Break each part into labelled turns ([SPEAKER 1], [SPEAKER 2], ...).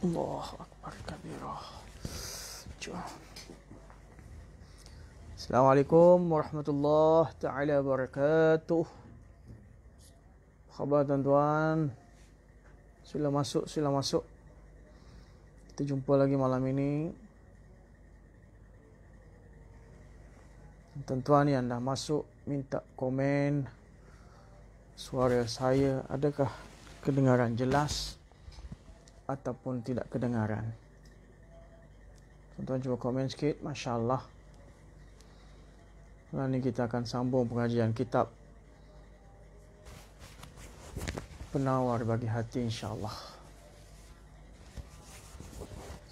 [SPEAKER 1] Allahu Akbar kabirah. Assalamualaikum warahmatullahi ta'ala wabarakatuh. Khabar tuan-tuan? Sila masuk. Kita jumpa lagi malam ini. Tuan-tuan yang dah masuk, minta komen suara saya adakah kedengaran jelas ataupun tidak kedengaran. Tuan-tuan cuba komen sikit. Masya Allah. Malam ni kita akan sambung pengajian kitab Penawar Bagi Hati, insyaAllah.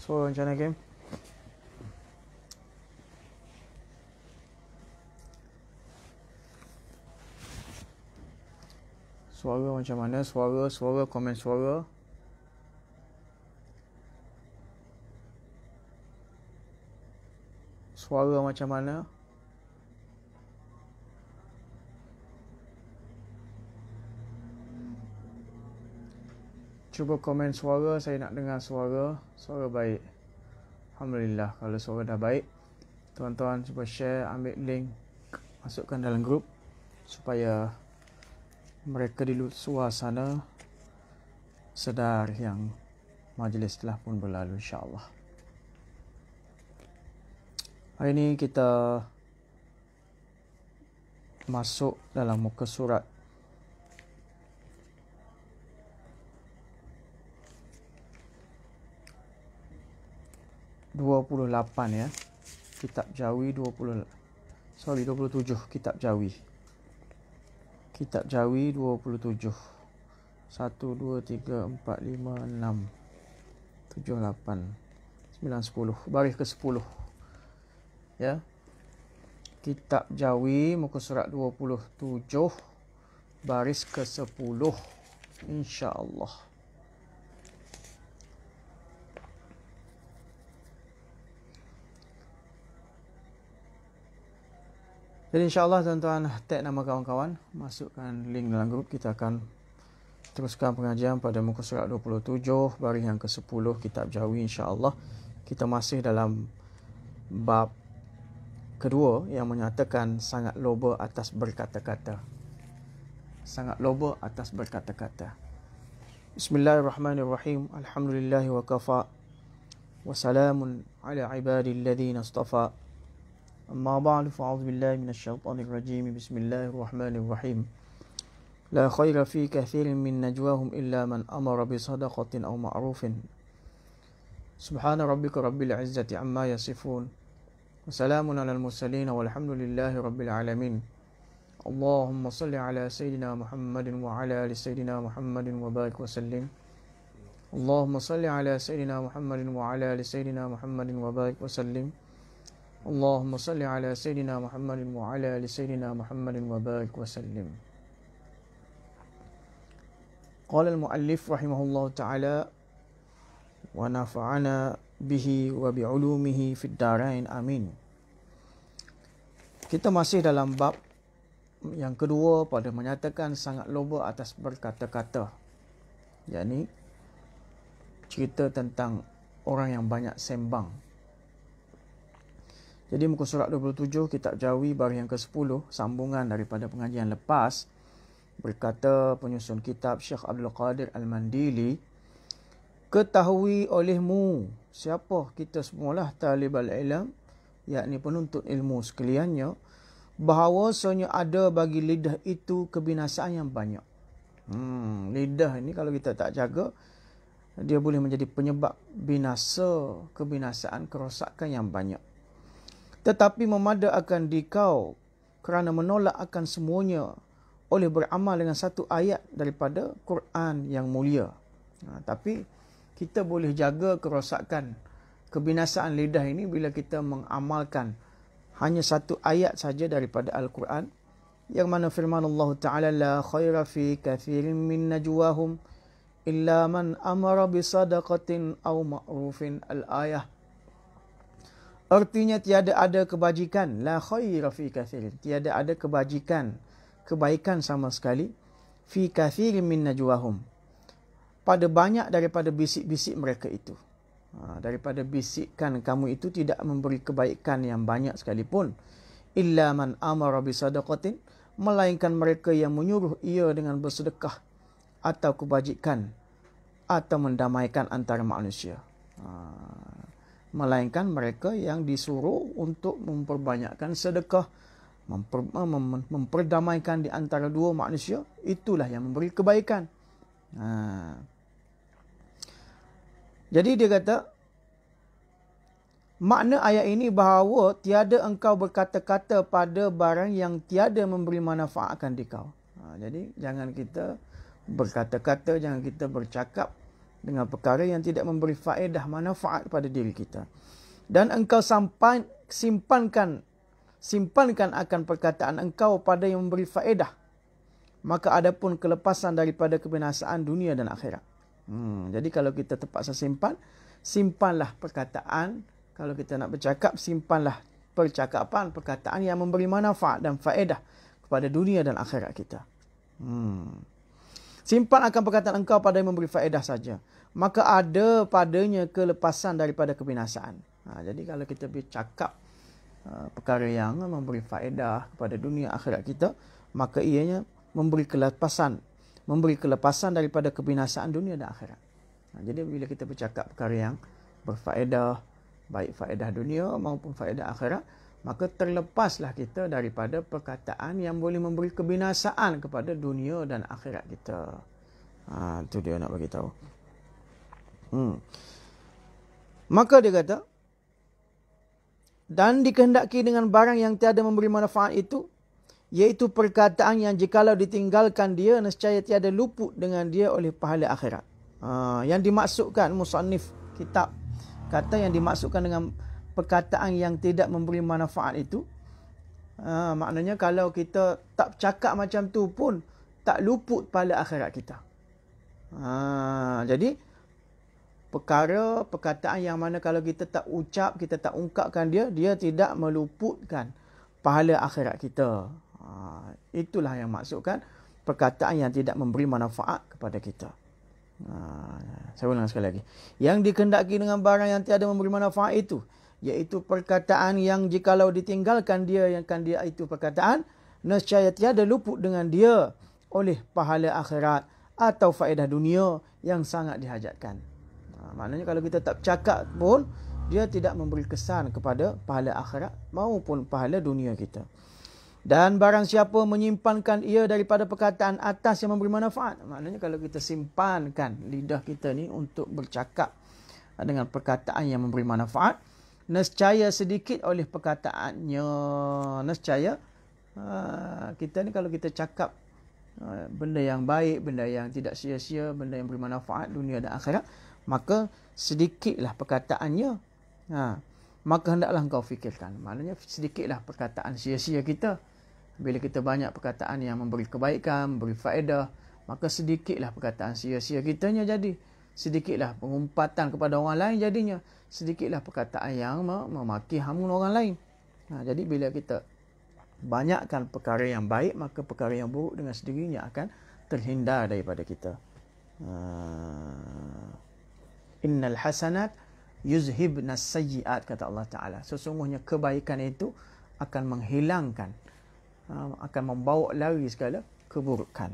[SPEAKER 1] So, macam mana game? Suara macam mana? Suara, komen suara. Suara macam mana? Cuba komen suara, saya nak dengar suara. Suara baik. Alhamdulillah, kalau suara dah baik. Tuan-tuan cuba share, ambil link, masukkan dalam grup supaya mereka di luar sana sedar yang majlis telah pun berlalu, insyaAllah. Hari ini kita masuk dalam muka surat 28 ya. Kitab Jawi 27. Kitab Jawi. Kitab Jawi 27. 1, 2, 3, 4, 5, 6, 7, 8, 9, 10. Baris ke 10. Ya. Kitab Jawi muka surat 27 baris ke 10, insya-Allah. Jadi insyaAllah tuan-tuan tag nama kawan-kawan, masukkan link dalam grup. Kita akan teruskan pengajian pada muka surat 27 baris yang ke-10 kitab Jawi, insyaAllah. Kita masih dalam bab kedua yang menyatakan sangat loba atas berkata-kata. Sangat loba atas berkata-kata. Bismillahirrahmanirrahim. Alhamdulillahi wa kafa. Wa salamun ala ibadilladhina astafa. أما بعد فأعوذ بالله من الشيطان الرجيم بسم الله الرحمن الرحيم لا خير في كثير من نجواهم إلا من أمر بصدقة أو معروف سبحان ربك رب العزة عما يصفون وسلام على المرسلين والحمد لله رب العالمين اللهم صل على سيدنا محمد وعلى آل سيدنا محمد وبارك وسلم اللهم صل على سيدنا محمد وعلى آل سيدنا محمد وبارك وسلم اللهم صل على سيدنا محمد وعلى آل سيدنا محمد وبارك وسلم. قال المؤلف رحمه الله تعالى ونفعنا به وبعلومه في الدارين آمين. Kita masih dalam bab yang kedua pada menyatakan sangat loba atas berkata-kata, yakni cerita tentang orang yang banyak sembang. Jadi muka surat 27 kitab Jawi baris yang ke-10, sambungan daripada pengajian lepas, berkata penyusun kitab Syekh Abdul Qadir Al-Mandili, ketahui olehmu, siapa kita semualah talibal ilm, yakni penuntut ilmu sekaliannya, bahawasanya ada bagi lidah itu kebinasaan yang banyak. Lidah ini kalau kita tak jaga, dia boleh menjadi penyebab kebinasaan, kerosakan yang banyak. Tetapi memada akan dikau kerana menolak akan semuanya oleh beramal dengan satu ayat daripada Quran yang mulia. Tapi kita boleh jaga kerosakan, kebinasaan lidah ini bila kita mengamalkan hanya satu ayat saja daripada Al-Quran, yang mana firman Allah Ta'ala, la khaira fi kathirin min najwahum illa man amara bisadaqatin aw ma'rufin, al-ayah. Artinya tiada ada kebajikan, la khaira fi kathirin, tiada ada kebaikan sama sekali fi kathirin min najwahum, pada banyak daripada bisik-bisik mereka itu. Daripada bisikan kamu itu tidak memberi kebaikan yang banyak sekalipun. Illa man amara bisadaqatin, melainkan mereka yang menyuruh ia dengan bersedekah atau kebajikan atau mendamaikan antara manusia. Melainkan mereka yang disuruh untuk memperbanyakkan sedekah, memperdamaikan di antara dua manusia, itulah yang memberi kebaikan. Jadi dia kata, makna ayat ini bahawa tiada engkau berkata-kata pada barang yang tiada memberi manfaat akan dikau. Jadi jangan kita berkata-kata, jangan kita bercakap dengan perkara yang tidak memberi faedah, manfaat pada diri kita. Dan engkau simpankan akan perkataan engkau pada yang memberi faedah, maka adapun kelepasan daripada kebinasaan dunia dan akhirat. Jadi kalau kita terpaksa simpanlah perkataan. Kalau kita nak bercakap, simpanlah perkataan yang memberi manfaat dan faedah kepada dunia dan akhirat kita. Simpan akan perkataan engkau pada yang memberi faedah saja, maka ada padanya kelepasan daripada kebinasaan. Jadi kalau kita bercakap perkara yang memberi faedah kepada dunia akhirat kita, maka ianya memberi kelepasan daripada kebinasaan dunia dan akhirat. Jadi bila kita bercakap perkara yang berfaedah, baik faedah dunia maupun faedah akhirat, maka terlepaslah kita daripada perkataan yang boleh memberi kebinasaan kepada dunia dan akhirat kita. Itu dia nak bagi tahu. Maka dia kata, dan dikehendaki dengan barang yang tiada memberi manfaat itu, iaitu perkataan yang jikalau ditinggalkan dia, nescaya tiada luput dengan dia oleh pahala akhirat. Yang dimaksudkan musannif kitab kata yang dimaksudkan dengan perkataan yang tidak memberi manfaat itu, maknanya kalau kita tak cakap macam tu pun tak luput pahala akhirat kita. Jadi perkataan yang mana kalau kita tak ucap, kita tak ungkapkan dia tidak meluputkan pahala akhirat kita. Itulah yang maksudkan perkataan yang tidak memberi manfaat kepada kita. Saya ulang sekali lagi. Yang dikehendaki dengan barang yang tiada memberi manfaat itu, iaitu perkataan yang jikalau ditinggalkan dia, yang kan dia itu perkataan, nescaya tiada luput dengan dia oleh pahala akhirat atau faedah dunia yang sangat dihajatkan. Maknanya kalau kita tak cakap pun, dia tidak memberi kesan kepada pahala akhirat maupun pahala dunia kita. Dan barang siapa menyimpankan ia daripada perkataan atas yang memberi manfaat. Maknanya kalau kita simpankan lidah kita ni untuk bercakap dengan perkataan yang memberi manfaat, nescaya sedikit oleh perkataannya. Nescaya kita ni kalau kita cakap benda yang baik, benda yang tidak sia-sia, benda yang beri manfaat dunia dan akhirat, maka sedikitlah perkataannya. Maka hendaklah engkau fikirkan. Maknanya sedikitlah perkataan sia-sia kita. Bila kita banyak perkataan yang memberi kebaikan, memberi faedah, maka sedikitlah perkataan sia-sia kitanya jadi. Sedikitlah pengumpatan kepada orang lain jadinya. Sedikitlah perkataan yang memaki hamun orang lain. Jadi bila kita banyakkan perkara yang baik, maka perkara yang buruk dengan sendirinya akan terhindar daripada kita. Innal hasanat yuzhibnas sayyiat, kata Allah Ta'ala. Sesungguhnya kebaikan itu akan menghilangkan, akan membawa lari segala keburukan.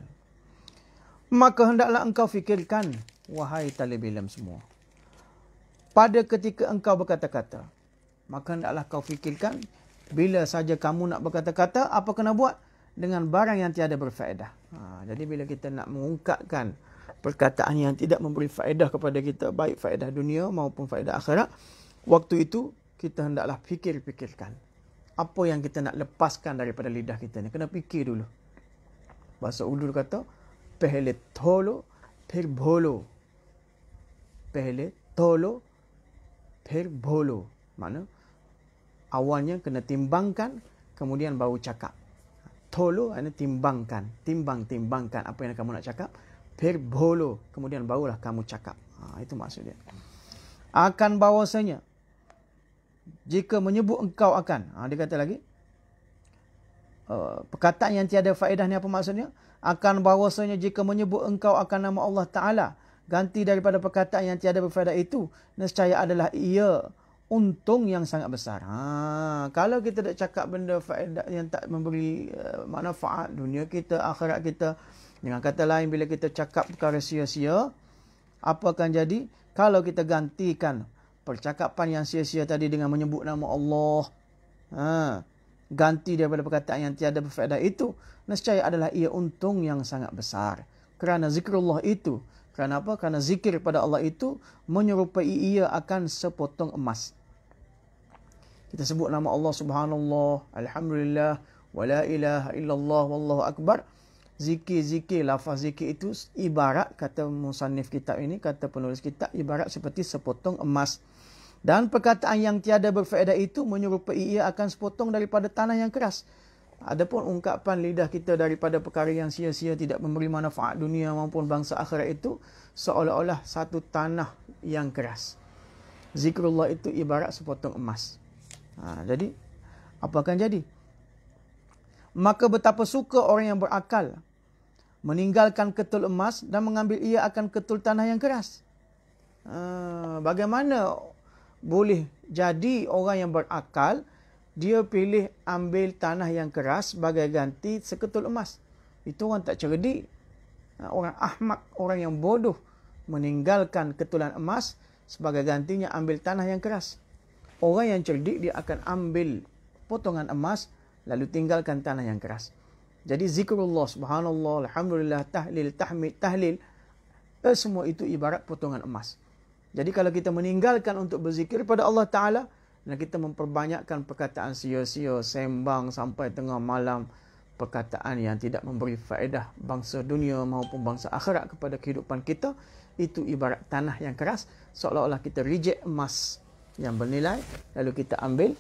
[SPEAKER 1] Maka hendaklah engkau fikirkan, wahai talib ilm semua, pada ketika engkau berkata-kata. Maka hendaklah kau fikirkan, bila saja kamu nak berkata-kata, apa kena buat? Dengan barang yang tiada berfaedah. Jadi bila kita nak mengungkapkan perkataan yang tidak memberi faedah kepada kita, baik faedah dunia maupun faedah akhirat, waktu itu kita hendaklah fikirkan apa yang kita nak lepaskan daripada lidah kita ni. Kena fikir dulu. Bahasa Urdu kata, pehle tholo, phir bholo. Pehle tholo, phir bholo. Mana? Awalnya kena timbangkan, kemudian baru cakap. Tholo, ini timbangkan. Timbangkan apa yang kamu nak cakap. Phir bholo, kemudian barulah kamu cakap. Itu maksud dia. Akan bahawasanya, jika menyebut engkau akan, dia kata lagi, perkataan yang tiada faedah ni apa maksudnya? Akan bahawasanya jika menyebut engkau akan nama Allah Ta'ala, ganti daripada perkataan yang tiada berfaedah itu, nescaya adalah ia untung yang sangat besar. Kalau kita tak cakap benda faedah yang tak memberi manfaat dunia kita, akhirat kita, dengan kata lain, bila kita cakap perkara sia-sia, apa akan jadi? Kalau kita gantikan percakapan yang sia-sia tadi dengan menyebut nama Allah, ganti daripada perkataan yang tiada berfaedah itu, nescaya adalah ia untung yang sangat besar. Kerana zikrullah itu, kerana apa? Kerana zikir pada Allah itu menyerupai ia akan sepotong emas. Kita sebut nama Allah subhanallah, alhamdulillah, wa la ilaha illallah, wallahu akbar. Zikir-zikir, lafaz zikir itu ibarat, kata musannif kitab ini, kata penulis kitab, ibarat seperti sepotong emas. Dan perkataan yang tiada berfaedah itu menyerupai ia akan sepotong daripada tanah yang keras. Adapun ungkapan lidah kita daripada perkara yang sia-sia, tidak memberi manfaat dunia maupun bangsa akhirat itu, seolah-olah satu tanah yang keras. Zikrullah itu ibarat sepotong emas. Jadi, apa akan jadi? Maka betapa suka orang yang berakal meninggalkan ketul emas dan mengambil ia akan ketul tanah yang keras. Bagaimana boleh jadi orang yang berakal, dia pilih ambil tanah yang keras sebagai ganti seketul emas? Itu orang tak cerdik. Orang ahmak, orang yang bodoh, meninggalkan ketulan emas sebagai gantinya ambil tanah yang keras. Orang yang cerdik, dia akan ambil potongan emas lalu tinggalkan tanah yang keras. Jadi zikrullah, subhanallah, alhamdulillah, tahlil, tahmid, tahlil, semua itu ibarat potongan emas. Jadi kalau kita meninggalkan untuk berzikir pada Allah Ta'ala, dan kita memperbanyakkan perkataan sia-sia, sembang sampai tengah malam, perkataan yang tidak memberi faedah bangsa dunia maupun bangsa akhirat kepada kehidupan kita, itu ibarat tanah yang keras, seolah-olah kita reject emas yang bernilai, lalu kita ambil,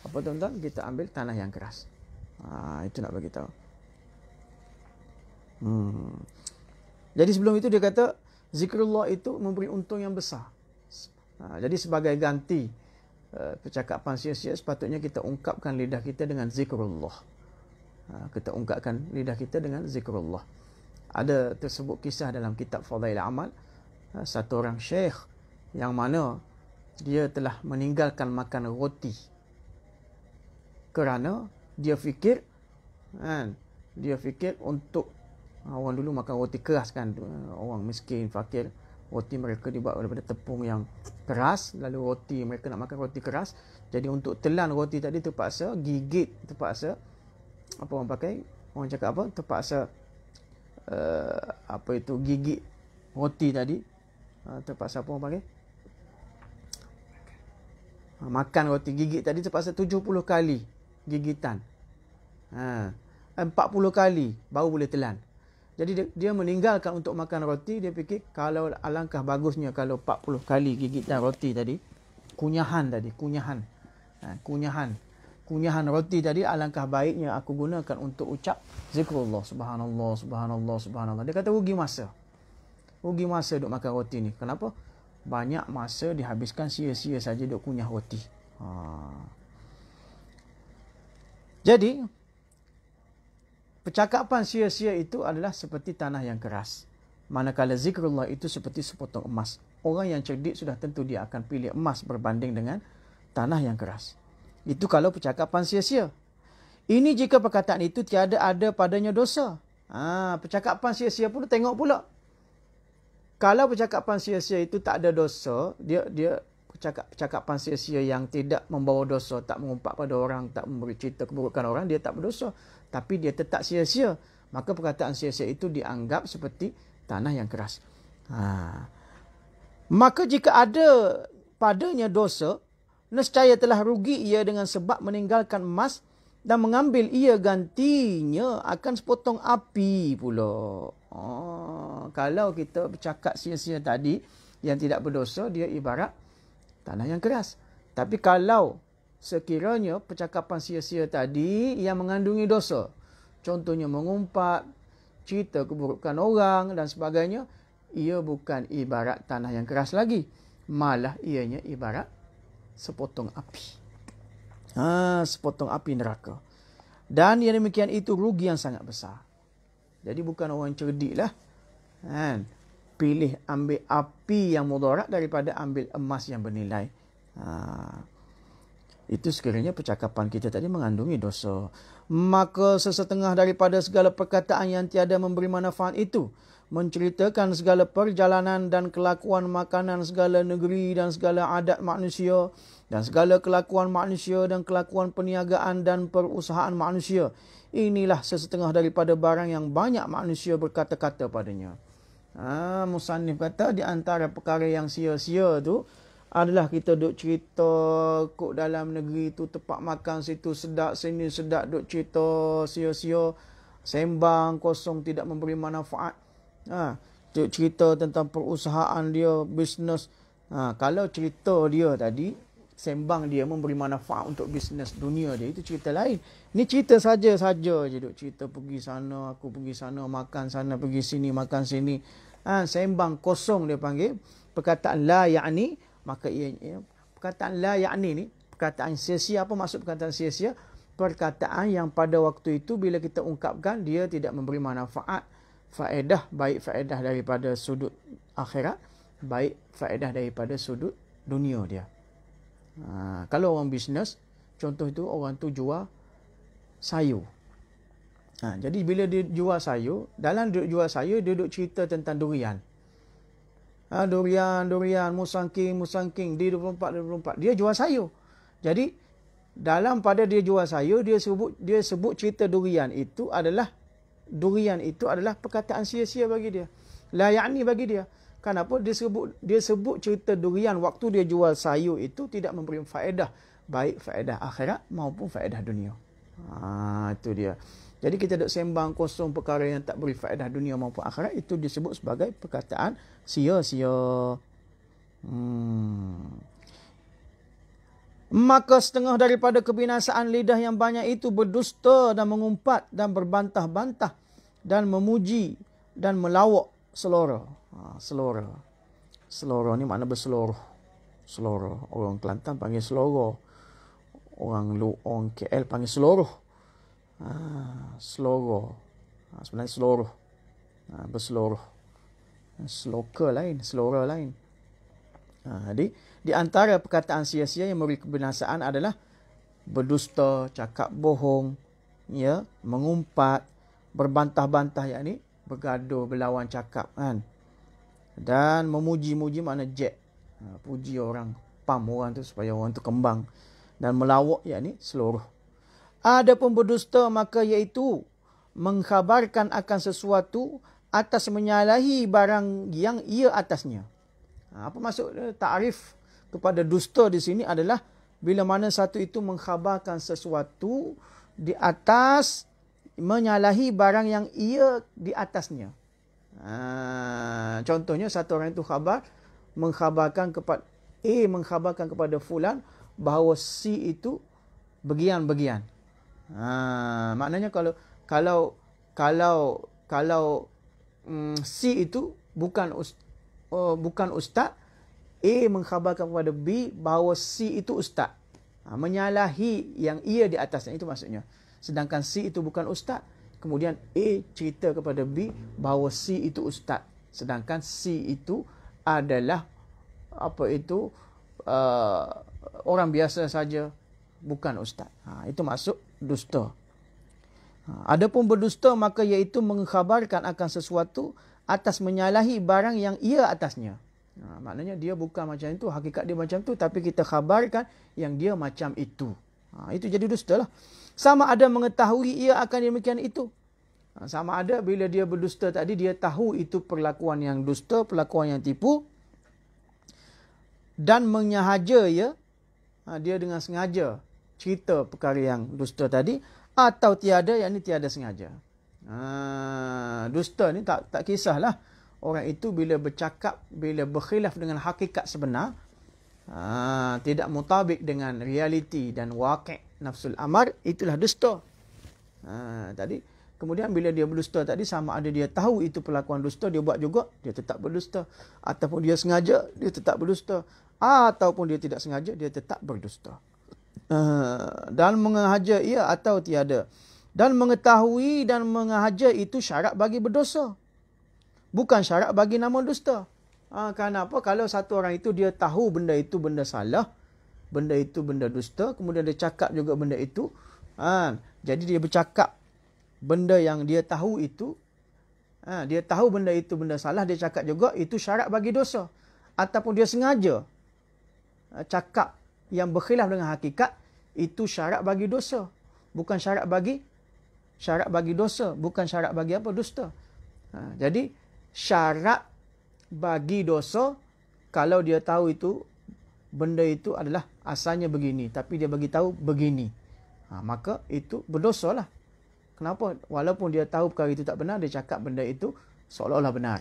[SPEAKER 1] apa tuan-tuan? Kita ambil tanah yang keras. Itu nak bagi tahu. Jadi sebelum itu dia kata, zikrullah itu memberi untung yang besar. Jadi sebagai ganti percakapan sia-sia, sepatutnya kita ungkapkan lidah kita dengan zikrullah. Kita ungkapkan lidah kita dengan zikrullah. Ada tersebut kisah dalam kitab Fadail Amal, satu orang syekh yang mana dia telah meninggalkan makan roti kerana dia fikir untuk orang dulu makan roti keras kan, orang miskin, fakir, roti mereka dibuat daripada tepung yang keras, lalu roti mereka nak makan roti keras, jadi untuk telan roti tadi terpaksa gigit, terpaksa apa orang pakai, orang cakap apa, terpaksa gigit roti tadi, terpaksa apa orang pakai, makan roti gigit tadi terpaksa 70 kali gigitan, 40 kali baru boleh telan. Jadi dia meninggalkan untuk makan roti. Dia fikir kalau alangkah bagusnya kalau 40 kali gigitan roti tadi, kunyahan roti tadi, alangkah baiknya aku gunakan untuk ucap zikrullah, subhanallah, subhanallah, subhanallah. Dia kata rugi masa duk makan roti ni. Kenapa? Banyak masa dihabiskan sia-sia saja duk kunyah roti. Jadi percakapan sia-sia itu adalah seperti tanah yang keras, manakala zikrullah itu seperti sepotong emas. Orang yang cerdik sudah tentu dia akan pilih emas berbanding dengan tanah yang keras. Itu kalau percakapan sia-sia. Ini jika perkataan itu tiada ada padanya dosa. Percakapan sia-sia pun tengok pula. Kalau percakapan sia-sia itu tak ada dosa, dia percakapan sia-sia yang tidak membawa dosa, tak mengumpat pada orang, tak memberi cerita keburukan orang, dia tak berdosa. Tapi dia tetap sia-sia, maka perkataan sia-sia itu dianggap seperti tanah yang keras. Maka jika ada padanya dosa, nescaya telah rugi ia dengan sebab meninggalkan emas dan mengambil ia gantinya akan sepotong api pula. Kalau kita bercakap sia-sia tadi yang tidak berdosa, dia ibarat tanah yang keras. Tapi kalau sekiranya percakapan sia-sia tadi yang mengandungi dosa, contohnya mengumpat, cerita keburukan orang dan sebagainya, ia bukan ibarat tanah yang keras lagi, malah ianya ibarat sepotong api. Sepotong api neraka. Dan yang demikian itu rugi yang sangat besar. Jadi bukan orang cerdik lah. Kan? Pilih ambil api yang mudarat daripada ambil emas yang bernilai. Itu sekiranya percakapan kita tadi mengandungi dosa. Maka sesetengah daripada segala perkataan yang tiada memberi manfaat itu, menceritakan segala perjalanan dan kelakuan makanan segala negeri dan segala adat manusia, dan segala kelakuan manusia dan kelakuan perniagaan dan perusahaan manusia. Inilah sesetengah daripada barang yang banyak manusia berkata-kata padanya. Musannif kata di antara perkara yang sia-sia tu adalah kita duk cerita kok dalam negeri tu tempat makan situ sedap, sini sedap, duk cerita sia-sia, sembang kosong tidak memberi manfaat. Duk cerita tentang perusahaan dia, bisnes. Kalau cerita dia tadi, sembang dia memberi manfaat untuk bisnes dunia dia, itu cerita lain. Ni cerita saja-saja je, duk cerita pergi sana, aku pergi sana, makan sana, pergi sini, makan sini. Sembang kosong dia panggil. Perkataan la ya'ni. Maka perkataan la ya'ni ni, perkataan sia-sia. Apa maksud perkataan sia-sia? Perkataan yang pada waktu itu bila kita ungkapkan, dia tidak memberi manfaat, faedah, baik faedah daripada sudut akhirat, baik faedah daripada sudut dunia dia. Kalau orang bisnes, contoh itu orang tu jual sayur. Jadi bila dia jual sayur, dalam dia jual sayur, dia duduk cerita tentang durian. Durian, musangking, D24. Dia jual sayur. Jadi, dalam pada dia jual sayur, dia sebut cerita durian itu adalah perkataan sia-sia bagi dia. La ya'ni bagi dia. Kenapa? Dia sebut cerita durian waktu dia jual sayur itu tidak memberi faedah. Baik faedah akhirat maupun faedah dunia. Itu dia. Jadi kita duk sembang kosong perkara yang tak beri faedah dunia maupun akhirat, itu disebut sebagai perkataan sia-sia. Maka setengah daripada kebinasaan lidah yang banyak itu berdusta dan mengumpat dan berbantah-bantah dan memuji dan melawak selora. Selora ni makna berseloroh. Selora. Orang Kelantan panggil selora. Orang KL panggil seloroh. Seloroh. Sebenarnya seluruh. Berseluruh. Seloka lain, selora lain. Jadi di antara perkataan sia-sia yang memberi kebinasaan adalah berdusta, cakap bohong, ya, mengumpat, berbantah-bantah, yakni bergaduh, berlawan cakap, kan. Dan memuji-muji makna jet. Puji orang, pam orang tu supaya orang tu kembang. Dan melawak, yakni seluruh. Adapun berdusta maka iaitu mengkhabarkan akan sesuatu atas menyalahi barang yang ia atasnya. Apa maksud takrif kepada dusta di sini adalah bila mana satu itu mengkhabarkan sesuatu di atas menyalahi barang yang ia di atasnya. Contohnya satu orang itu mengkhabarkan kepada fulan bahawa C itu begian-begian. Maknanya kalau C itu bukan ustaz, A mengkhabarkan kepada B bahawa C itu ustaz. Menyalahi yang ia di atasnya, itu maksudnya. Sedangkan C itu bukan ustaz, kemudian A cerita kepada B bahawa C itu ustaz. Sedangkan C itu adalah orang biasa saja, bukan ustaz. Itu maksud dusta. Adapun berdusta maka iaitu mengkhabarkan akan sesuatu atas menyalahi barang yang ia atasnya. Maknanya dia bukan macam itu, hakikat dia macam tu, tapi kita khabarkan yang dia macam itu. Itu jadi dusta lah. Sama ada mengetahui ia akan demikian itu. Sama ada bila dia berdusta tadi, dia tahu itu perlakuan yang dusta, perlakuan yang tipu, dan menyahaja ya, dia dengan sengaja cerita perkara yang dusta tadi, atau tiada, yakni tiada sengaja. Dusta ni tak kisahlah orang itu bila bercakap, bila berkhilaf dengan hakikat sebenar, tidak mutabik dengan realiti dan waqi' nafsul amar, itulah dusta. Tadi kemudian bila dia berdusta tadi, sama ada dia tahu itu perlakuan dusta, dia buat juga, dia tetap berdusta. Ataupun dia sengaja, dia tetap berdusta. Ataupun dia tidak sengaja, dia tetap berdusta. Dan mengahaja ia atau tiada. Dan mengetahui dan mengajar itu syarat bagi berdosa. Bukan syarat bagi nama dusta. Kenapa? Kalau satu orang itu dia tahu benda itu benda salah, benda itu benda dusta, kemudian dia cakap juga benda itu. Jadi dia bercakap benda yang dia tahu itu, dia tahu benda itu benda salah, dia cakap juga, itu syarat bagi dosa. Ataupun dia sengaja cakap yang berkhilaf dengan hakikat, itu syarat bagi dosa. Bukan syarat bagi dosa, bukan syarat bagi apa? Dusta. Jadi syarat bagi dosa kalau dia tahu itu benda itu adalah asalnya begini, tapi dia bagi tahu begini, maka itu berdosa lah. Kenapa? Walaupun dia tahu perkara itu tak benar, dia cakap benda itu seolah-olah benar.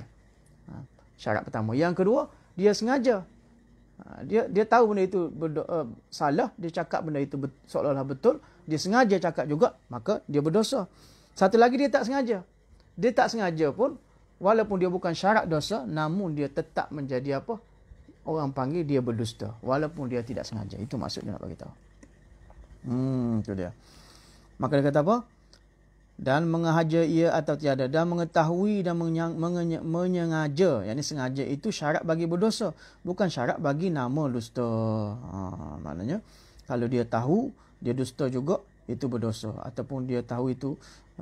[SPEAKER 1] Syarat pertama. Yang kedua, dia sengaja. Dia tahu benda itu salah, dia cakap benda itu seolah-olah betul, dia sengaja cakap juga, maka dia berdosa. Satu lagi, dia tak sengaja. Dia tak sengaja pun, walaupun dia bukan syarat dosa, namun dia tetap menjadi apa? Orang panggil dia berdusta. Walaupun dia tidak sengaja. Itu maksud dia nak bagi tahu. Itu dia. Maka dia kata apa? Dan mengahaja ia atau tiada. Dan mengetahui dan menyengaja. Yang ini sengaja itu syarat bagi berdosa. Bukan syarat bagi nama dusta. Maknanya, kalau dia tahu, dia dusta juga, itu berdosa. Ataupun dia tahu itu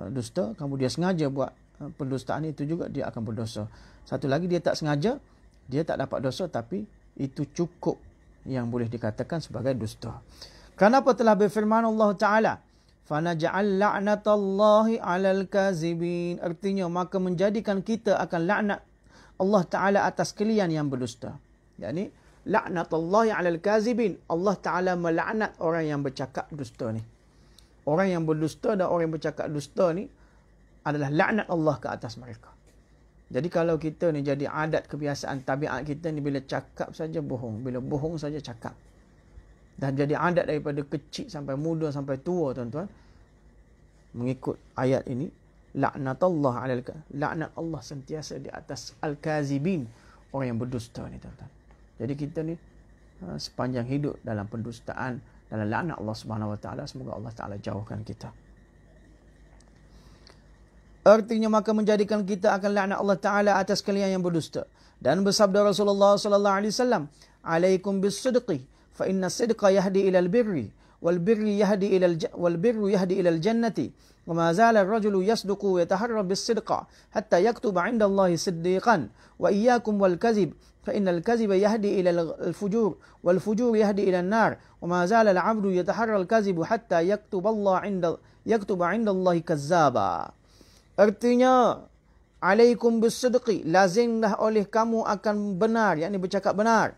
[SPEAKER 1] dusta, kemudian dia sengaja buat pendustaan, itu juga dia akan berdosa. Satu lagi, dia tak sengaja, dia tak dapat dosa, tapi itu cukup yang boleh dikatakan sebagai dusta. Kenapa telah berfirman Allah Ta'ala, فَنَجْعَلْ لَعْنَةَ اللَّهِ عَلَى الْكَاذِبِينَ. Artinya, maka menjadikan kita akan laknat Allah Ta'ala atas kalian yang berdusta. Yani, laknatullahi 'alal kazibin. Allah Ta'ala melaknat orang yang bercakap dusta ni. Orang yang berdusta dan orang yang bercakap dusta ni adalah laknat Allah ke atas mereka. Jadi kalau kita ni jadi adat, kebiasaan, tabiat kita ni bila cakap saja bohong, bila bohong saja cakap. Dan jadi adat daripada kecil sampai muda sampai tua, tuan-tuan. Mengikut ayat ini, laknatullah 'alal laknat Allah sentiasa di atas al-kazibin, orang yang berdusta ni, tuan-tuan. Jadi kita ni sepanjang hidup dalam pendustaan, dalam laknat Allah Subhanahu Wa Taala. Semoga Allah Taala jauhkan kita. Artinya, maka menjadikan kita akan laknat Allah Taala atas kalian yang berdusta. Dan bersabda Rasulullah sallallahu alaihi wasallam, "Alaikum bis-sidqi, fa inna as-sidqa yahdi ila al-birri, wal birru yahdi ila al-jannati, wa ma zala ar-rajulu yasduqu wa yataharra bis-sidqa hatta yaktuba 'inda Allah siddiqan, wa iyyakum wal kadhib, fa innal kadhiba yahdi ila al-fujur, wal fujur yahdi ila an-nar, wa ma zala al-'abdu yataharra al-kadhibu hatta yaktuba 'inda Allah kazzaba." Artinya, alaikum bis-sidqi, lazimlah oleh kamu akan benar, yakni bercakap benar.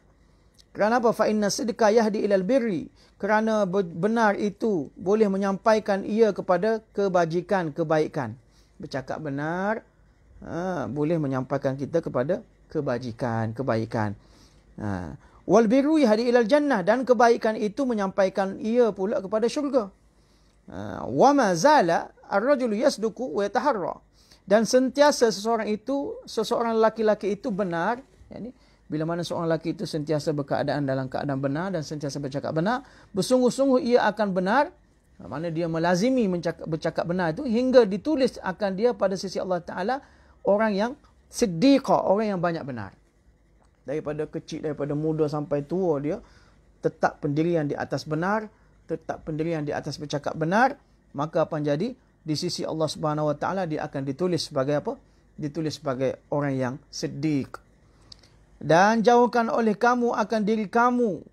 [SPEAKER 1] Kerana apa? Fa inna sidqa yahdi ilal birri. Kerana benar itu boleh menyampaikan ia kepada kebajikan, kebaikan. Bercakap benar boleh menyampaikan kita kepada kebajikan, kebaikan. Wal birru yahdi ilal jannah, dan kebaikan itu menyampaikan ia pula kepada syurga. Wa ma zala ar-rajulu yasduqu wa yataharra. Dan sentiasa seseorang laki-laki itu benar, yakni bila mana seorang lelaki itu sentiasa dalam keadaan benar dan sentiasa bercakap benar, bersungguh-sungguh ia akan benar, mana dia melazimi bercakap benar itu hingga ditulis akan dia pada sisi Allah Ta'ala orang yang siddiqa, orang yang banyak benar. Daripada kecil, daripada muda sampai tua, dia tetap pendirian di atas benar, tetap pendirian di atas bercakap benar, maka apa yang jadi? Di sisi Allah Subhanahu Wa Ta'ala dia akan ditulis sebagai apa? Ditulis sebagai orang yang siddiq. Dan jauhkan oleh kamu akan diri kamu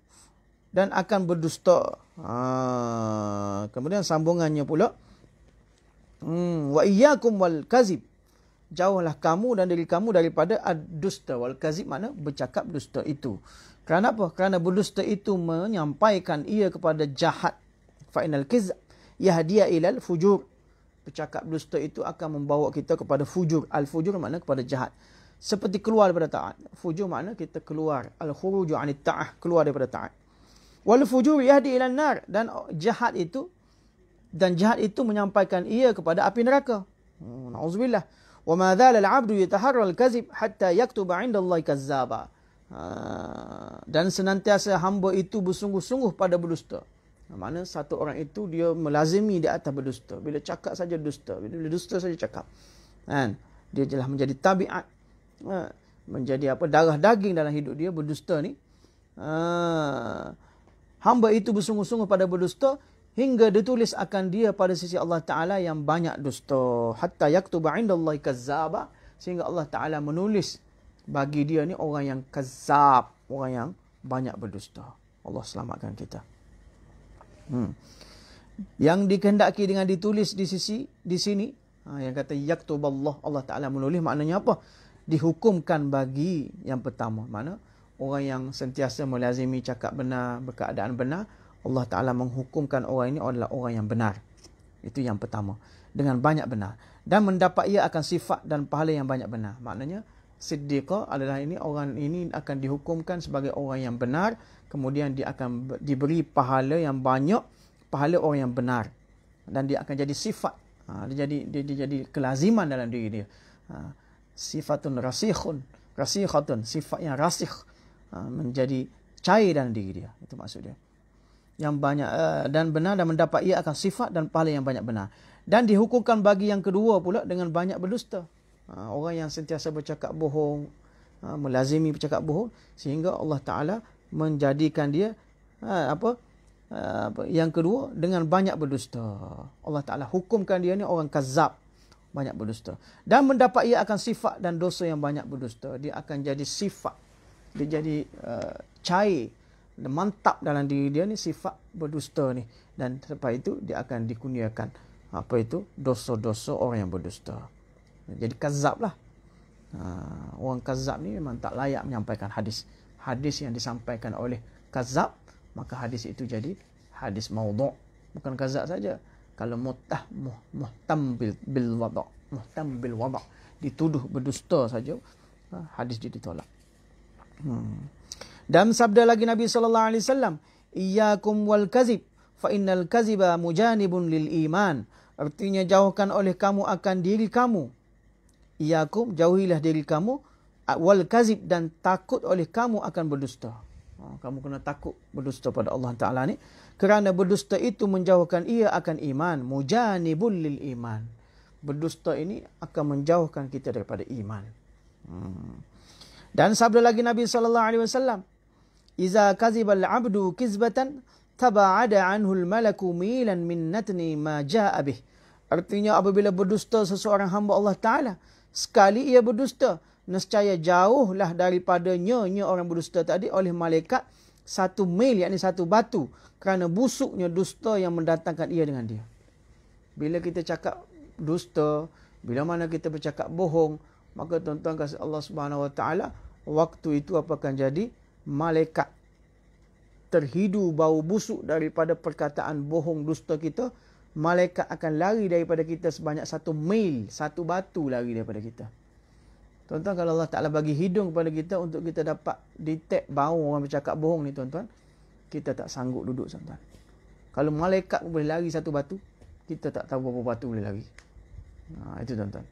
[SPEAKER 1] dan akan berdusta. Kemudian sambungannya pula, wa iyyakum wal kazib. Jauhlah kamu dan diri kamu daripada dusta. Wal kazib makna bercakap dusta itu. Kerana apa? Kerana berdusta itu menyampaikan ia kepada jahat. Fa inal kizb yahdiya ilal fujur. Bercakap dusta itu akan membawa kita kepada fujur. Al-fujur makna kepada jahat. Seperti keluar daripada taat. Fujur makna kita keluar. Al-khuruju anit ta'ah, keluar daripada taat. Wal fujur yahdi ilan nar, dan jahat itu menyampaikan ia kepada api neraka. Na'udzubillah. Wa ma dhala al-'abdu yataharra al-kazib hatta yaktuba 'inda Allah kazzaba. Dan senantiasa hamba itu bersungguh-sungguh pada berdusta. Mana satu orang itu dia melazimi di atas berdusta. Bila cakap saja dusta. Bila dusta saja cakap. Kan? Dia telah menjadi tabiat. Menjadi darah daging dalam hidup dia berdusta ni. Hamba itu bersungguh-sungguh pada berdusta hingga ditulis akan dia pada sisi Allah Ta'ala yang banyak dusta. Hatta yaktuba indallahi kazzaba. Sehingga Allah Ta'ala menulis bagi dia ni orang yang kazzab. Orang yang banyak berdusta. Allah selamatkan kita. Yang dikehendaki dengan ditulis di sini yang kata yaktuballah, Allah Ta'ala menulis, maknanya apa? Dihukumkan bagi yang pertama. Mana orang yang sentiasa melazimi cakap benar, berkeadaan benar, Allah Ta'ala menghukumkan orang ini adalah orang yang benar. Itu yang pertama. Dengan banyak benar. Dan mendapat ia akan sifat dan pahala yang banyak benar. Maknanya siddiqah adalah orang ini akan dihukumkan sebagai orang yang benar. Kemudian dia akan diberi pahala yang banyak. Pahala orang yang benar. Dan dia akan jadi sifat. Dia jadi kelaziman dalam diri dia. Sifatun rasikhatun. Sifat yang rasikh. Menjadi cair dalam diri dia. Itu maksud dia. Yang banyak dan benar dan mendapat ia akan sifat dan pahala yang banyak benar. Dan dihukumkan bagi yang kedua pula dengan banyak berdusta. Orang yang sentiasa bercakap bohong, melazimi bercakap bohong, sehingga Allah Ta'ala menjadikan dia yang kedua dengan banyak berdusta. Allah Ta'ala hukumkan dia ni orang kazab, banyak berdusta. Dan mendapat ia akan sifat dan dosa yang banyak berdusta. Dia akan jadi sifat. Dia jadi cair, mantap dalam diri dia ni sifat berdusta ni. Dan selepas itu dia akan dikurniakan dosa-dosa orang yang berdusta. Jadi kazab lah. Orang kazab ni memang tak layak menyampaikan hadis. Hadis yang disampaikan oleh kazab, maka hadis itu jadi hadis maudhu'. Bukan kazab saja. Kalau muhtam bil wada', dituduh berdusta saja, hadis dia ditolak. Dan sabda lagi Nabi sallallahu alaihi wasallam, "Iyyakum wal kazib, fa innal kaziba mujanibun lil iman." Artinya jauhkan oleh kamu akan diri kamu. Iyyakum, jauhilah diri kamu, wal kazib, dan takut oleh kamu akan berdusta. Kamu kena takut berdusta pada Allah Ta'ala ni. Kerana berdusta itu menjauhkan ia akan iman. Mujanibul lil iman. Berdusta ini akan menjauhkan kita daripada iman. Dan sabda lagi Nabi SAW, "Iza kazibal abdu kizbatan, taba'ada anhul malaku milan min natni ma ja'a bih." Artinya apabila berdusta seseorang hamba Allah Ta'ala, sekali ia berdusta, nescaya jauhlah daripadanya orang berdusta tadi oleh malaikat 1 mil, yakni 1 batu, kerana busuknya dusta yang mendatangkan ia dengan dia. Bila kita cakap dusta, bila mana kita bercakap bohong, maka tuan-tuan kasih Allah Subhanahu Wa Ta'ala, waktu itu apa akan jadi? Malaikat terhidu bau busuk daripada perkataan bohong dusta kita. Malaikat akan lari daripada kita sebanyak 1 mil, 1 batu lari daripada kita. Tuan-tuan, kalau Allah Ta'ala bagi hidung kepada kita untuk kita dapat detect bau orang bercakap bohong ni, tuan-tuan, kita tak sanggup duduk, tuan-tuan. Kalau malaikat boleh lari 1 batu, kita tak tahu berapa batu boleh lari. Itu tuan-tuan.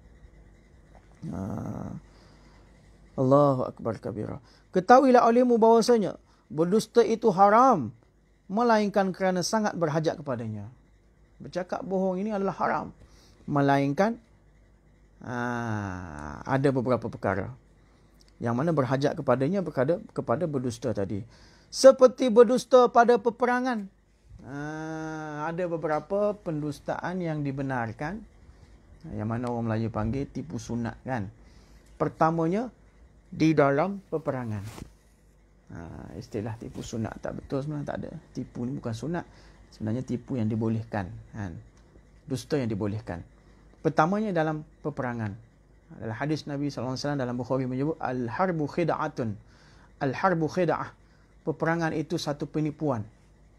[SPEAKER 1] Allahu Akbar kabira. Ketahuilah olehmu bahawasanya berdusta itu haram, melainkan kerana sangat berhajat kepadanya. Bercakap bohong ini adalah haram, melainkan ada beberapa perkara yang mana berhajat kepadanya kepada berdusta tadi. Seperti berdusta pada peperangan. Ada beberapa pendustaan yang dibenarkan, yang mana orang Melayu panggil tipu sunat, kan. Pertamanya, di dalam peperangan. Istilah tipu sunat tak betul, sebenarnya tak ada. Tipu ni bukan sunat. Sebenarnya tipu yang dibolehkan, kan. Dusta yang dibolehkan. Pertamanya dalam peperangan. Dalam hadis Nabi SAW dalam Bukhari menyebut, Al-harbu khida'atun. Al-harbu khida'ah. Peperangan itu satu penipuan.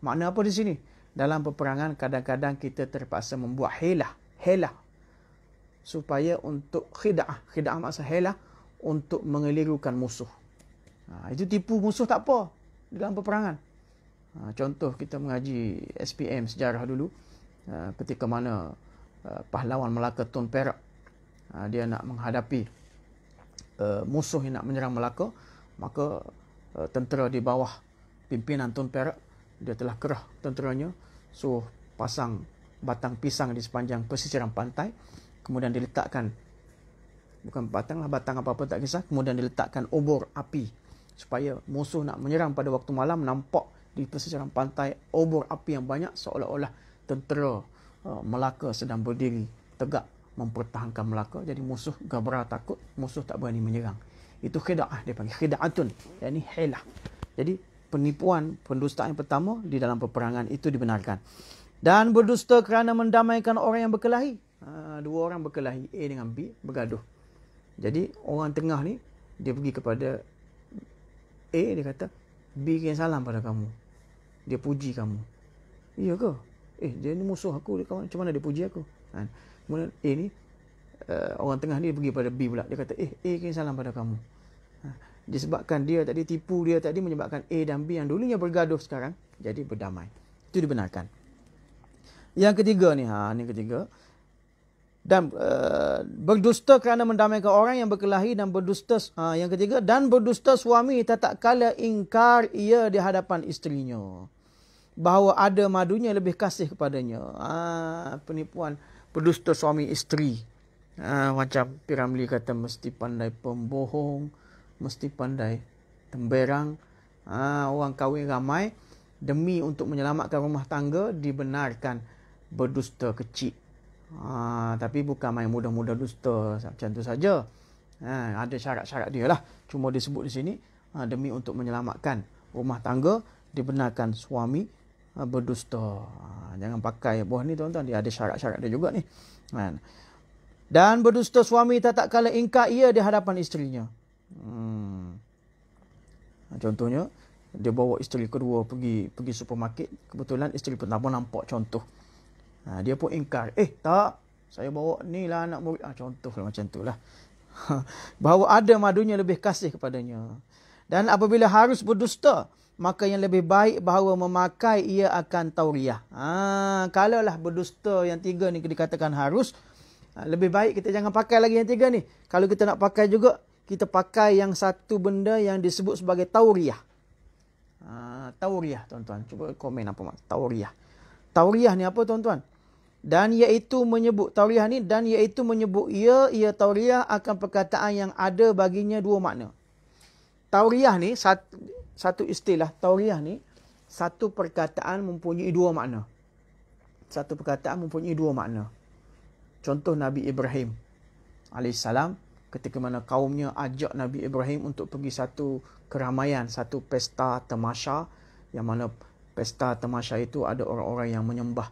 [SPEAKER 1] Makna apa di sini? Dalam peperangan kadang-kadang kita terpaksa membuat helah. Supaya untuk khida'ah. Khida'ah maksud helah untuk mengelirukan musuh. Itu tipu musuh tak apa dalam peperangan. Contoh kita mengaji SPM sejarah dulu. Ketika mana pahlawan Melaka Tun Perak, dia nak menghadapi musuh yang nak menyerang Melaka, maka tentera di bawah pimpinan Tun Perak dia telah kerah tenteranya, suruh pasang batang pisang di sepanjang pesisiran pantai, kemudian diletakkan, bukan batang lah, batang apa-apa tak kisah, kemudian diletakkan obor api supaya musuh nak menyerang pada waktu malam nampak di pesisiran pantai obor api yang banyak, seolah-olah tentera Melaka sedang berdiri tegak mempertahankan Melaka. Jadi musuh gabra takut, musuh tak berani menyerang. Itu khida'ah, dia panggil khida'atun, yakni hilah. Jadi penipuan, pendustaan yang pertama di dalam peperangan itu dibenarkan. Dan berdusta kerana mendamaikan orang yang berkelahi. Dua orang berkelahi, A dengan B bergaduh. Jadi orang tengah ni dia pergi kepada A, dia kata B kirim salam pada kamu, dia puji kamu. Iya ke? Dia ni musuh aku, dia macam mana dia puji aku? Kemudian A ni orang tengah ni pergi pada B pula, dia kata A kirim salam pada kamu. Disebabkan dia tadi tipu dia tadi, menyebabkan A dan B yang dulunya bergaduh sekarang jadi berdamai. Itu dibenarkan. Yang ketiga ni, ni ketiga. Dan berdusta kerana mendamaikan orang yang berkelahi, dan berdusta, yang ketiga, dan berdusta suami tak kala ingkar ia di hadapan isterinya bahawa ada madunya lebih kasih kepadanya. Penipuan berdusta suami isteri. Macam Piramli kata, mesti pandai pembohong, mesti pandai temberang. Orang kahwin ramai demi untuk menyelamatkan rumah tangga, dibenarkan berdusta kecil. Tapi bukan main mudah-mudah dusta macam tu saja. Ada syarat-syarat dia lah. Cuma disebut di sini, demi untuk menyelamatkan rumah tangga, dibenarkan suami berdusta. Jangan pakai buah ni tuan-tuan, dia ada syarat-syarat dia juga ni. Dan berdusta suami tak kala ingkar ia di hadapan isterinya. Contohnya, dia bawa isteri kedua pergi supermarket, kebetulan isteri pertama nampak contoh. Dia pun ingkar. Tak, saya bawa ni lah anak murid. Contoh lah macam tu lah. Bahawa ada madunya lebih kasih kepadanya. Dan apabila harus berdusta, maka yang lebih baik bahawa memakai ia akan tauriah. Kalaulah berdusta yang tiga ni dikatakan harus, lebih baik kita jangan pakai lagi yang tiga ni. Kalau kita nak pakai juga, kita pakai yang satu benda yang disebut sebagai tauriah. Tauriah, tuan-tuan. Cuba komen apa maksud tauriah. Tauriah ni apa, tuan-tuan? Dan iaitu menyebut tauriah ni, dan iaitu menyebut ia tauriah akan perkataan yang ada baginya dua makna. Tauriah ni satu istilah, tauriah ni satu perkataan mempunyai dua makna. Satu perkataan mempunyai dua makna. Contoh Nabi Ibrahim alaihissalam, ketika mana kaumnya ajak Nabi Ibrahim untuk pergi satu keramaian, satu pesta tamasya, yang mana pesta tamasya itu ada orang-orang yang menyembah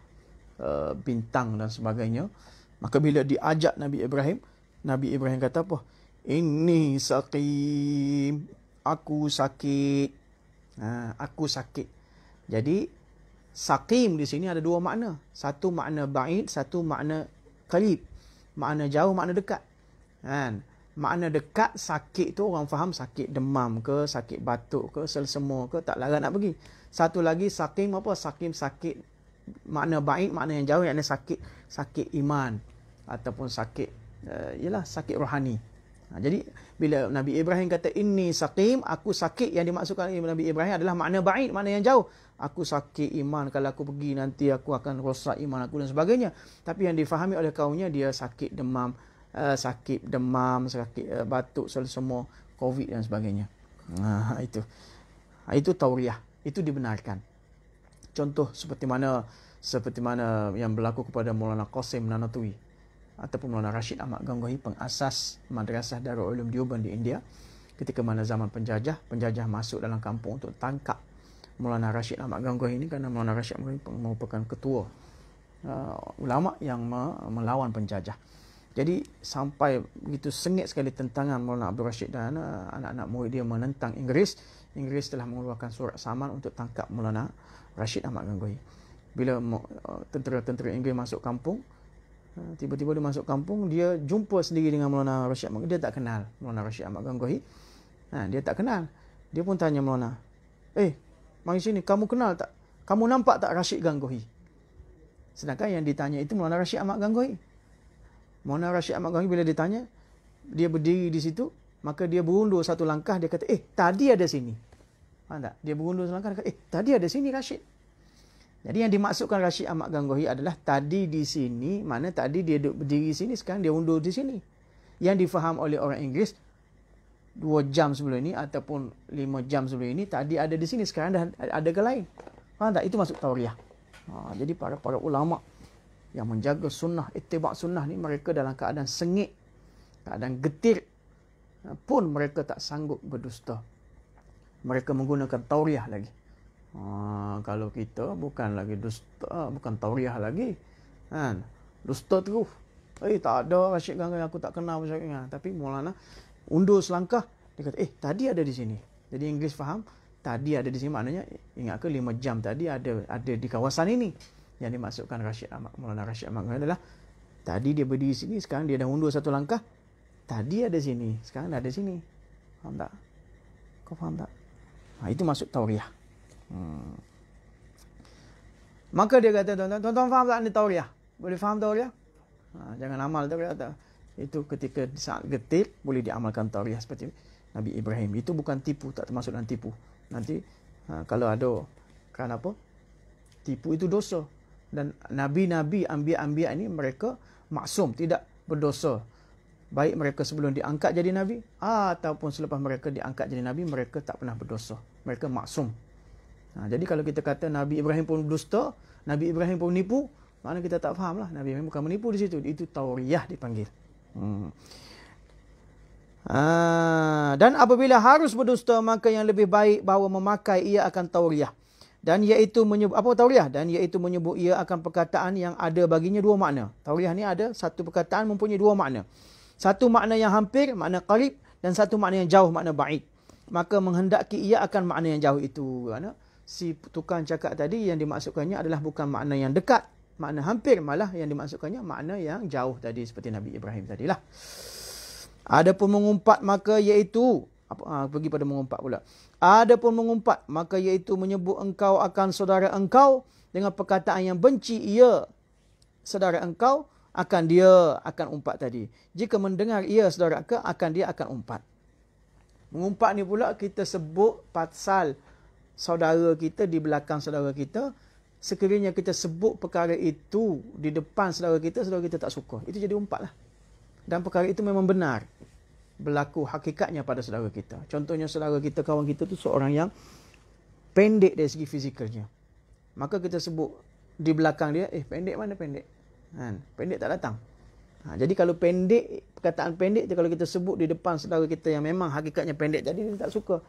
[SPEAKER 1] bintang dan sebagainya. Maka bila diajak Nabi Ibrahim kata apa? Inni saqim, aku sakit. Aku sakit. Jadi saqim di sini ada dua makna. Satu makna ba'id, satu makna qarib. Makna jauh, makna dekat. Makna dekat, sakit tu orang faham sakit demam ke, sakit batuk ke, selsema ke, tak larang nak pergi. Satu lagi saqim apa? Saqim sakit. Makna ba'id, makna yang jauh, yakni sakit iman ataupun sakit sakit rohani. Jadi bila Nabi Ibrahim kata inni saqim, aku sakit, yang dimaksudkan Nabi Ibrahim adalah makna ba'id, makna yang jauh. Aku sakit iman, kalau aku pergi nanti aku akan rosak iman aku dan sebagainya. Tapi yang difahami oleh kaumnya, dia sakit demam, sakit batuk, selsema, COVID dan sebagainya. Itu tauriah, itu dibenarkan. Contoh seperti mana yang berlaku kepada Maulana Qasim Nanatwi ataupun Maulana Rashid Ahmad Gangohi, pengasas Madrasah Darul Ulum Deoband di India. Ketika mana zaman penjajah masuk dalam kampung untuk tangkap Maulana Rashid Ahmad Gangohi ini, kerana Maulana Rashid Ahmad Gangohi merupakan ketua ulama yang melawan penjajah. Jadi sampai begitu sengit sekali tentangan Maulana Abdul Rashid dan anak-anak murid dia menentang Inggeris. Inggeris telah mengeluarkan surat saman untuk tangkap Maulana Rashid Ahmad Gangohi. Bila tentera-tentera Inggeris masuk kampung, tiba-tiba dia masuk kampung, dia jumpa sendiri dengan Maulana Rashid Ahmad Gangohi. Dia tak kenal Maulana Rashid Ahmad Gangohi. Dia tak kenal. Dia pun tanya Maulana, mari sini, kamu kenal tak? Kamu nampak tak Rashid Gangohi? Sedangkan yang ditanya itu Maulana Rashid Ahmad Gangohi. Maulana Rashid Ahmad Gangohi bila ditanya, dia berdiri di situ, maka dia berundur satu langkah, dia kata, tadi ada sini. Faham tak? Dia berundur satu langkah, dia kata, tadi ada sini Rashid. Jadi yang dimaksudkan Rashid Ahmad Gangohi adalah tadi di sini, mana tadi dia duduk berdiri sini, sekarang dia undur di sini. Yang difaham oleh orang Inggeris 2 jam sebelum ini ataupun 5 jam sebelum ini, tadi ada di sini, sekarang dah ada ke lain. Faham tak? Itu masuk tauriah. Jadi para ulama yang menjaga sunnah, ittiba' sunnah ni, mereka dalam keadaan sengit, keadaan getir pun mereka tak sanggup berdusta. Mereka menggunakan tauriah lagi. Kalau kita bukan lagi dusta, bukan tauriah lagi. Dusta terus. Tak ada Rashid Gangohi, aku tak kenal Rashid Gangohi. Tapi Maulana undur selangkah, dia kata, tadi ada di sini. Jadi Inggeris faham, tadi ada di sini maknanya, ingat ke 5 jam tadi ada di kawasan ini. Yang dimaksudkan Maulana Rashid Ahmad Gangohi adalah, tadi dia berdiri sini, sekarang dia dah undur satu langkah. Tadi ada sini, sekarang dah ada sini. Faham tak? Kau faham tak? Itu masuk tauriah. Maka dia kata, tuan-tuan faham tak ni tauriah? Boleh faham tauriah? Jangan amal tauriah tak? Itu ketika saat getir, boleh diamalkan tauriah seperti Nabi Ibrahim. Itu bukan tipu, tak termasuk dalam tipu. Nanti kalau ada kan apa? Tipu itu dosa. Dan nabi-nabi, anbiya ini mereka maksum, tidak berdosa. Baik mereka sebelum diangkat jadi nabi ataupun selepas mereka diangkat jadi nabi, mereka tak pernah berdosa. Mereka maksum. Jadi kalau kita kata Nabi Ibrahim pun dusta, Nabi Ibrahim pun menipu, maknanya kita tak faham lah. Nabi Ibrahim bukan menipu di situ. Itu tauriah dipanggil. Dan apabila harus berdusta, maka yang lebih baik bahawa memakai ia akan tauriah. Dan iaitu menyebut apa tauriah? Dan iaitu menyebut ia akan perkataan yang ada baginya 2 makna. Tauriah ni ada satu perkataan mempunyai 2 makna. Satu makna yang hampir, makna qarib, dan satu makna yang jauh, makna ba'id. Maka menghendaki ia akan makna yang jauh itu. Kerana si tukang cakap tadi yang dimaksudkannya adalah bukan makna yang dekat, makna hampir, malah yang dimaksudkannya makna yang jauh tadi, seperti Nabi Ibrahim tadilah. Adapun mengumpat maka iaitu pergi pada mengumpat pula. Adapun mengumpat maka iaitu menyebut engkau akan saudara engkau dengan perkataan yang benci ia saudara engkau akan dia akan umpat tadi. Jika mendengar ia saudara ke, dia akan umpat. Mengumpat ni pula kita sebut pasal saudara kita di belakang saudara kita. Sekiranya kita sebut perkara itu di depan saudara kita tak suka. Itu jadi umpat lah. Dan perkara itu memang benar berlaku hakikatnya pada saudara kita. Contohnya saudara kita, kawan kita tu seorang yang pendek dari segi fizikalnya. Maka kita sebut di belakang dia, pendek mana pendek? Pendek tak datang. Jadi kalau pendek, perkataan pendek tu kalau kita sebut di depan saudara kita yang memang hakikatnya pendek, jadi dia tak suka.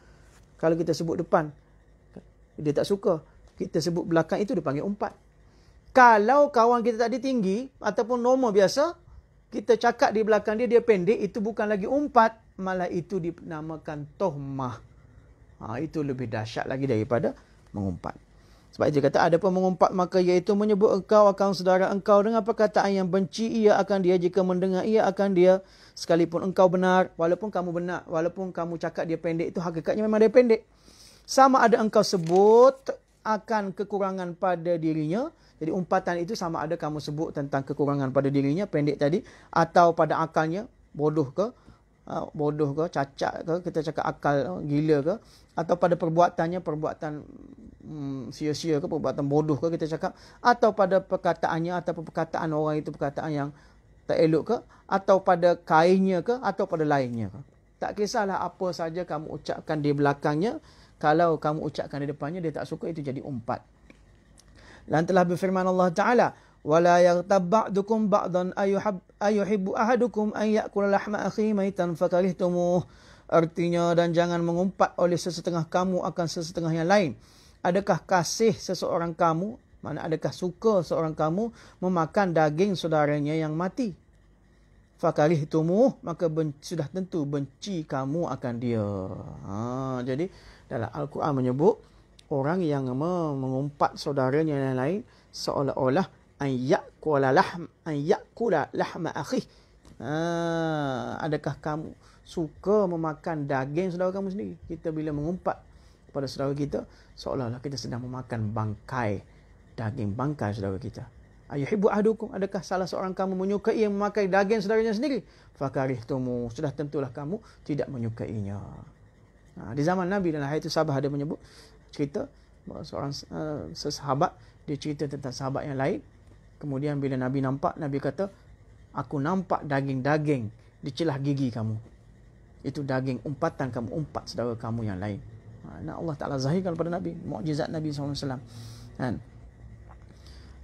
[SPEAKER 1] Kalau kita sebut depan, dia tak suka. Kita sebut belakang, itu dipanggil umpat. Kalau kawan kita tadi tinggi ataupun normal biasa, kita cakap di belakang dia pendek, itu bukan lagi umpat, malah itu dinamakan tohmah. Itu lebih dahsyat lagi daripada mengumpat. Sebab dia kata, ada pun mengumpat maka iaitu menyebut engkau akan saudara engkau dengan perkataan yang benci ia akan dia jika mendengar ia akan dia. Sekalipun engkau benar, walaupun kamu cakap dia pendek, itu hakikatnya memang dia pendek. Sama ada engkau sebut akan kekurangan pada dirinya. Jadi umpatan itu sama ada kamu sebut tentang kekurangan pada dirinya, pendek tadi, atau pada akalnya, bodoh ke, cacat ke, kita cakap akal gila ke, atau pada perbuatannya, perbuatan sia-sia ke, perbuatan bodoh ke kita cakap, atau pada perkataannya, atau perkataan orang itu perkataan yang tak elok ke, atau pada kainnya ke, atau pada lainnya ke. Tak kisahlah apa saja kamu ucapkan di belakangnya, kalau kamu ucapkan di depannya dia tak suka, itu jadi umpat. Dan telah berfirman Allah Ta'ala, وَلَا يَغْتَبْ بَعْدُكُمْ بَعْضًا أَيُحِبُّ أَحَدُكُمْ أَنْ يَأْكُلَ لَحْمَ أَخِيهِ مَيْتًا فَكَرِهْتُمُوهُ. Artinya, dan jangan mengumpat oleh sesetengah kamu akan sesetengah yang lain. Adakah kasih seseorang kamu, mana adakah suka seorang kamu memakan daging saudaranya yang mati? فَكَرِهْتُمُوهُ, maka sudah tentu benci kamu akan dia. Jadi, dalam Al-Quran menyebut, orang yang mengumpat saudaranya yang lain seolah-olah an ya'kula lahma akhih. Adakah kamu suka memakan daging saudara kamu sendiri? Kita bila mengumpat pada saudara kita, seolah-olah kita sedang memakan daging bangkai saudara kita. Ayuhibbu ahadukum, adakah salah seorang kamu menyukai memakai daging saudaranya sendiri? Fakarihtumu, sudah tentulah kamu tidak menyukainya. Di zaman Nabi dan hadis sahabat ada menyebut cerita seorang sesahabat, dia cerita tentang sahabat yang lain. Kemudian bila Nabi nampak, Nabi kata, aku nampak daging-daging di celah gigi kamu. Itu daging umpatan kamu, umpat saudara kamu yang lain. Allah Ta'ala zahirkan kepada Nabi, mukjizat Nabi SAW. Kan?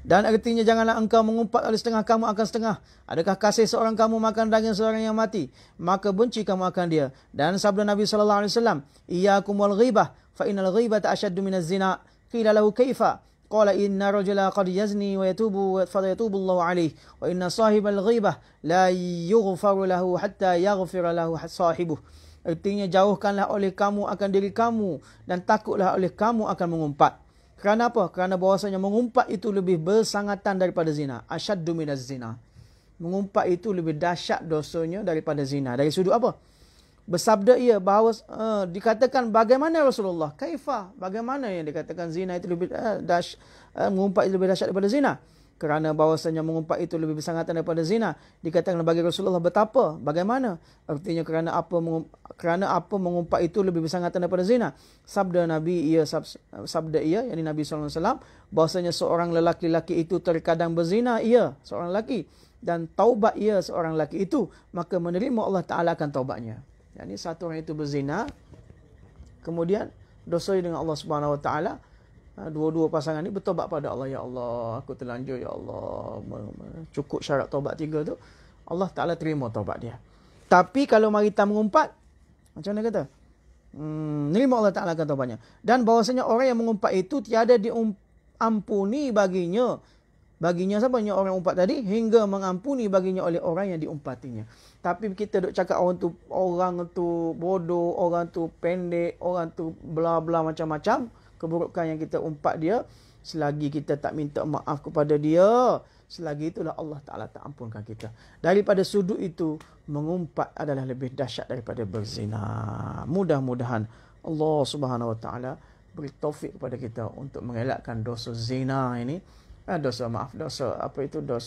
[SPEAKER 1] Dan artinya, janganlah engkau mengumpat oleh setengah kamu akan setengah. Adakah kasih seorang kamu makan daging seorang yang mati? Maka benci kamu akan dia. Dan sabda Nabi SAW, iyyakum wal ghibah, fa innal ghibata ashaddu minaz zina. Qila lahu kaifa? Qala inna rajula qad yazni wa yatubu fa yatubu Allahu alayhi wa inna sahibal ghibah la yughfaru lahu hatta yaghfira lahu sahibuh. Artinya, jauhkanlah oleh kamu akan diri kamu dan takutlah oleh kamu akan mengumpat. Kerana apa? Kerana bahawasanya mengumpat itu lebih bersangatan daripada zina. Asyaddu minaz zina. Mengumpat itu lebih dahsyat dosanya daripada zina. Dari sudut apa? Bersabda ia bahawa dikatakan bagaimana Rasulullah? Kaifa? Bagaimana yang dikatakan zina itu lebih mengumpat itu lebih dahsyat daripada zina? Kerana bahawasanya mengumpat itu lebih bersangatan daripada zina. Dikatakan bagi Rasulullah, betapa? Bagaimana? Artinya kerana apa mengumpat itu lebih bersangatan daripada zina? Sabda Nabi yakni Nabi SAW, bahawasanya seorang lelaki itu terkadang berzina, seorang lelaki, dan taubat seorang lelaki itu, maka menerima Allah Ta'ala akan taubatnya. Yani satu orang itu berzina, kemudian dosa dengan Allah Subhanahu Wa Ta'ala, dua-dua pasangan ni bertobat pada Allah. Ya Allah, aku terlanjur, ya Allah, cukup syarat taubat 3 tu, Allah Ta'ala terima taubat dia. Tapi kalau mari kita mengumpat, macam mana kata? Nerima Allah Ta'ala akan taubatnya. Dan bahawasanya orang yang mengumpat itu tiada diampuni baginya. Baginya siapa? Orang umpat tadi, hingga mengampuni baginya oleh orang yang diumpatinya. Tapi kita duk cakap orang tu bodoh, orang tu pendek, orang tu bla bla macam-macam keburukan yang kita umpat dia, selagi kita tak minta maaf kepada dia, selagi itulah Allah Ta'ala tak ampunkan kita. Daripada sudut itu, mengumpat adalah lebih dahsyat daripada berzina. Mudah-mudahan Allah Subhanahu Wa Ta'ala beri taufik kepada kita untuk mengelakkan dosa zina ini, dosa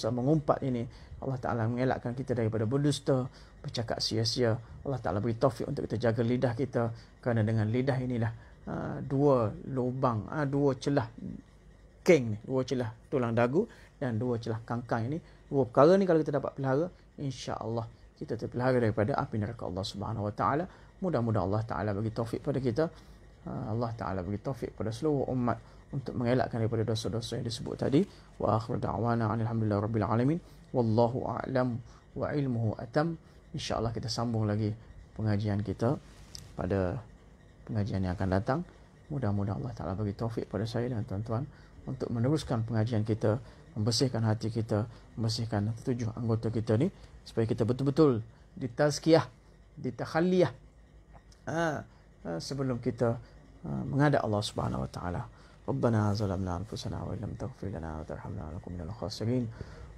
[SPEAKER 1] mengumpat ini. Allah Ta'ala mengelakkan kita daripada berdusta, bercakap sia-sia. Allah Ta'ala beri taufik untuk kita jaga lidah kita, kerana dengan lidah inilah dua lubang, dua celah keng ni, dua celah tulang dagu dan dua celah kangkang ini. Dua perkara ni kalau kita dapat pelihara, insya-Allah kita terpelihara daripada api neraka Allah Subhanahu Wa Ta'ala. Mudah-mudahan Allah Ta'ala bagi taufik pada kita. Allah Ta'ala bagi taufik pada seluruh umat untuk mengelakkan daripada dosa-dosa yang disebut tadi. Wa akhiru da'wana alhamdulillahi rabbil alamin. Wallahu a'lam wa ilmuhu atam. Insya-Allah kita sambung lagi pengajian kita pada pengajian yang akan datang. Mudah-mudahan Allah Ta'ala bagi taufik pada saya dan tuan-tuan untuk meneruskan pengajian kita, membersihkan hati kita, membersihkan 7 anggota kita ni, supaya kita betul-betul ditazkiyah, ditakhalliyah sebelum kita menghadap Allah Subhanahu Wa Ta'ala. Rabbana zalamna anfusana wa illam taghfir lana wa tarhamna lanakunanna minal khasirin.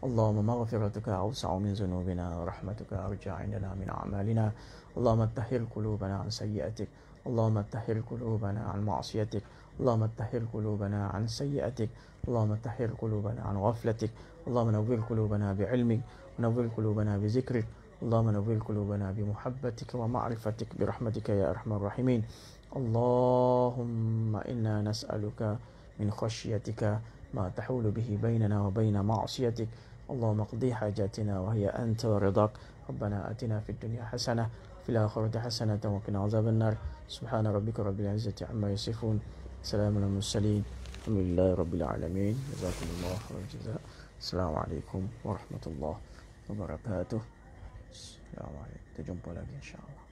[SPEAKER 1] Allahumma maghfiratuka awsa'u min dhunubina wa rahmatuka arja' indana min a'malina. Allahumma tahhir qulubana an sayyi'atik. اللهم طهر قلوبنا عن معصيتك. اللهم طهر قلوبنا عن سيئتك. اللهم طهر قلوبنا عن غفلتك. اللهم نور قلوبنا بعلمك ونور قلوبنا بذكرك. اللهم نور قلوبنا بمحبتك ومعرفتك برحمتك يا أرحم الراحمين. اللهم إنا نسألك من خشيتك ما تحول به بيننا وبين معصيتك. اللهم اقضي حاجاتنا وهي أنت ورضاك. ربنا آتنا في الدنيا حسنة في الآخرة حسنة وقنا عذاب النار. سبحان ربك رب العزة عما يصفون. سلام على المرسلين. الحمد لله رب العالمين. جزاكم الله خير الجزاء. السلام عليكم ورحمة الله وبركاته. السلام عليكم. Kita jumpa lagi insya-Allah.